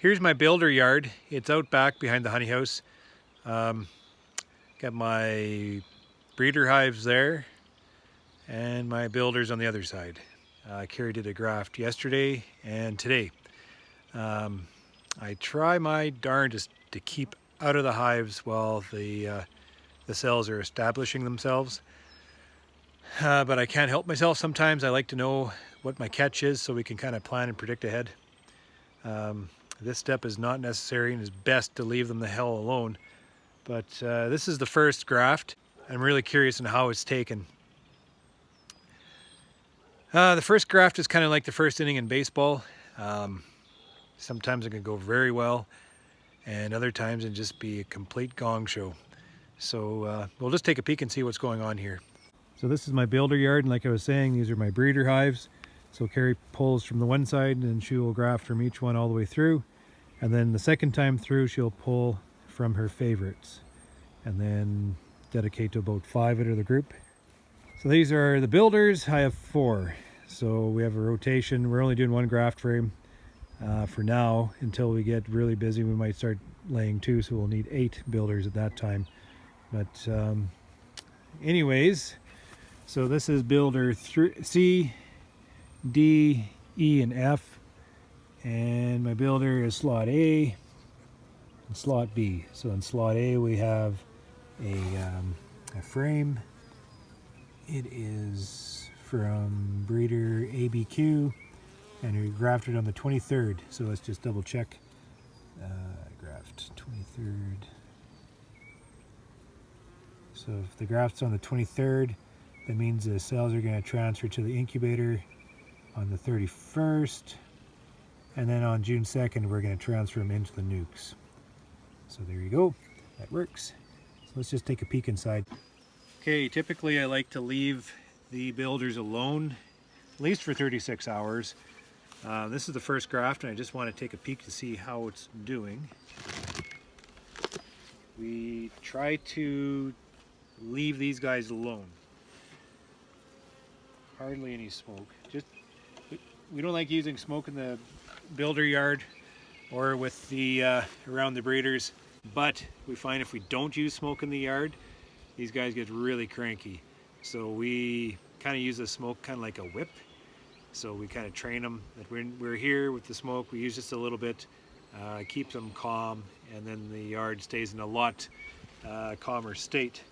Here's my builder yard. It's out back behind the honey house. Got my breeder hives there and my builders on the other side. Carrie did a graft yesterday and today. I try my darndest to keep out of the hives while the cells are establishing themselves. But I can't help myself sometimes. I like to know what my catch is so we can kind of plan and predict ahead. This step is not necessary and it's best to leave them the hell alone. But this is the first graft. I'm really curious on how it's taken. The first graft is kind of like the first inning in baseball. Sometimes it can go very well, and other times it can just be a complete gong show. So we'll just take a peek and see what's going on here. So this is my builder yard, and like I was saying, these are my breeder hives. So Carrie pulls from the one side and she will graft from each one all the way through. And then the second time through, she'll pull from her favorites and then dedicate to about 5 out of the group. So these are the builders. I have 4. So we have a rotation. We're only doing 1 graft frame for now. Until we get really busy, we might start laying 2, so we'll need 8 builders at that time. But anyways, so this is builder C, D, E, and F, and my builder is slot A and slot B. So in slot A we have a frame. It is from breeder ABQ, and we grafted on the 23rd. So let's just double check. Graft 23rd. So if the graft's on the 23rd, that means the cells are going to transfer to the incubator on the 31st, and then on June 2nd we're going to transfer them into the nukes. So there you go, that works. So let's just take a peek inside. Okay, typically I like to leave the builders alone at least for 36 hours. This is the first graft and I just want to take a peek to see how it's doing. We try to leave these guys alone. Hardly any smoke. We don't like using smoke in the builder yard or with the around the breeders, but we find if we don't use smoke in the yard, these guys get really cranky. So we kind of use the smoke kind of like a whip. So we kind of train them that when we're here with the smoke, we use just a little bit, keeps them calm, and then the yard stays in a lot calmer state.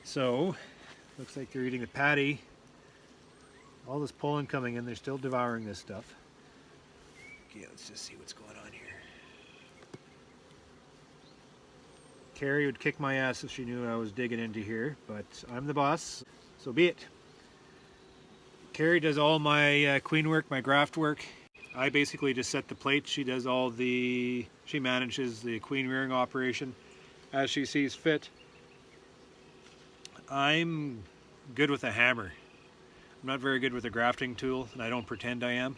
So looks like they're eating the patty. All this pollen coming in, they're still devouring this stuff. Okay, let's just see what's going on here. Carrie would kick my ass if she knew I was digging into here, but I'm the boss, so be it. Carrie does all my queen work, my graft work. I basically just set the plate. She does she manages the queen rearing operation as she sees fit. I'm good with a hammer. I'm not very good with a grafting tool, and I don't pretend I am,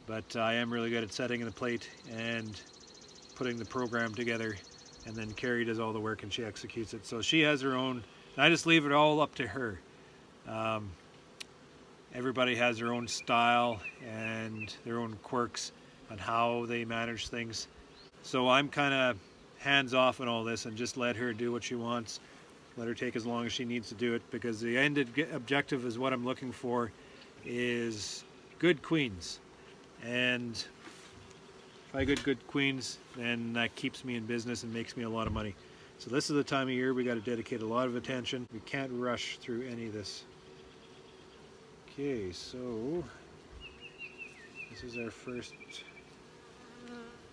but I am really good at setting the plate and putting the program together, and then Carrie does all the work and she executes it. So she has her own, and I just leave it all up to her. Everybody has their own style and their own quirks on how they manage things. So I'm kind of hands off on all this and just let her do what she wants. Let her take as long as she needs to do it, because the end objective is what I'm looking for is good queens. And if I get good queens, then that keeps me in business and makes me a lot of money. So this is the time of year we got to dedicate a lot of attention. We can't rush through any of this. Okay, so this is our first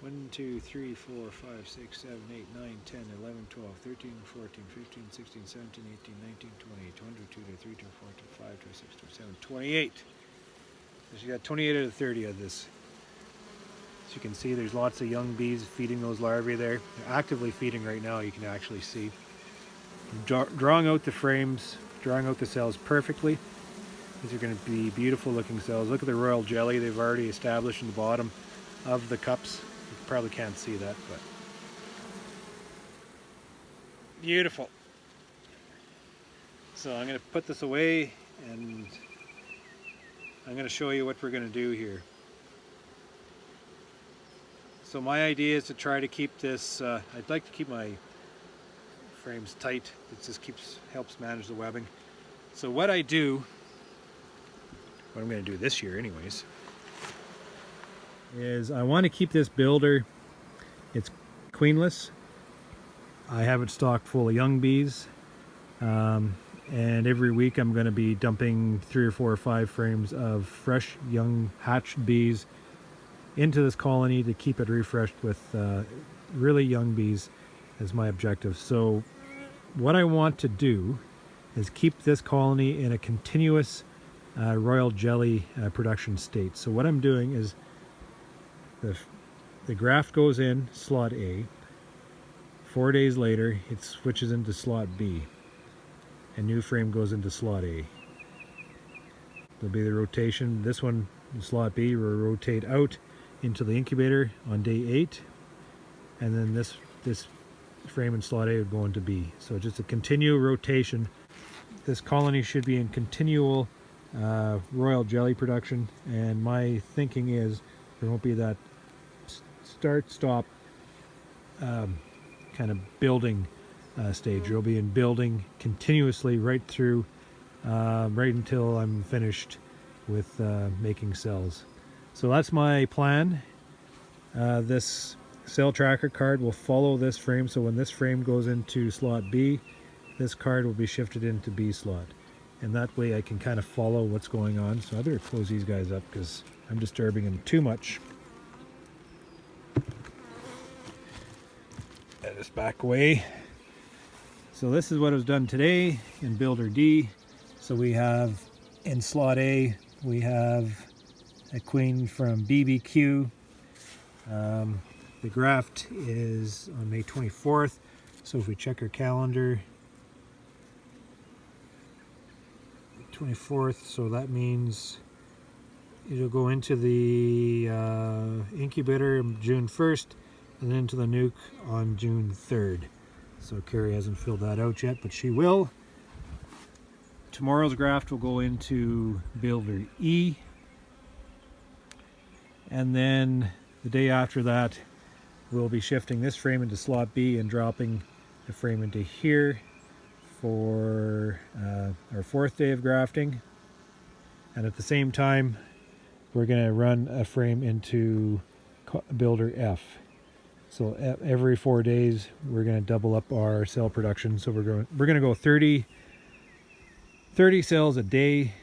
1, 2, 3, 4, 5, 6, 7, 8, 9, 10, 11, 12, 13, 14, 15, 16, 17, 18, 19, 20, 22, 23, 24, 25, 26, 27, 28. So you got 28 out of 30 of this. As you can see, there's lots of young bees feeding those larvae there. They're actively feeding right now, you can actually see. Drawing out the frames, drawing out the cells perfectly. These are going to be beautiful looking cells. Look at the royal jelly they've already established in the bottom of the cups. You probably can't see that, but beautiful. So I'm going to put this away and I'm going to show you what we're going to do here. So my idea is to try to keep this, I'd like to keep my frames tight. It just helps manage the webbing. So what I do, what I'm going to do this year anyways, is I want to keep this builder, it's queenless. I have it stocked full of young bees, and every week I'm going to be dumping 3 or 4 or 5 frames of fresh young hatched bees into this colony to keep it refreshed with really young bees as my objective. So what I want to do is keep this colony in a continuous royal jelly production state. So what I'm doing is the graft goes in slot A. 4 days later it switches into slot B. A new frame goes into slot A. There'll be the rotation. This one, slot B, will rotate out into the incubator on day 8, and then this frame in slot A would go into B. So just a continual rotation. This colony should be in continual royal jelly production, and my thinking is there won't be that start-stop kind of building stage. You'll be in building continuously right through, right until I'm finished with making cells. So that's my plan. This cell tracker card will follow this frame, so when this frame goes into slot B, this card will be shifted into B slot. And that way I can kind of follow what's going on. So I better close these guys up because I'm disturbing them too much. Let us back away. So this is what was done today in Builder D. So we have in slot A, we have a queen from BBQ. The graft is on May 24th. So if we check our calendar, 24th, so that means it'll go into the incubator June 1st and then into the nuke on June 3rd. So Carrie hasn't filled that out yet, but she will. Tomorrow's graft will go into Builder E, and then the day after that we'll be shifting this frame into slot B and dropping the frame into here for our 4th day of grafting. And at the same time we're going to run a frame into Builder F. So every 4 days we're going to double up our cell production. So we're going to go 30 cells a day,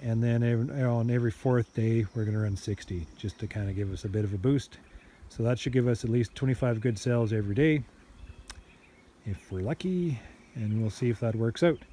and then on every 4th day we're going to run 60, just to kind of give us a bit of a boost. So that should give us at least 25 good cells every day if we're lucky, and we'll see if that works out.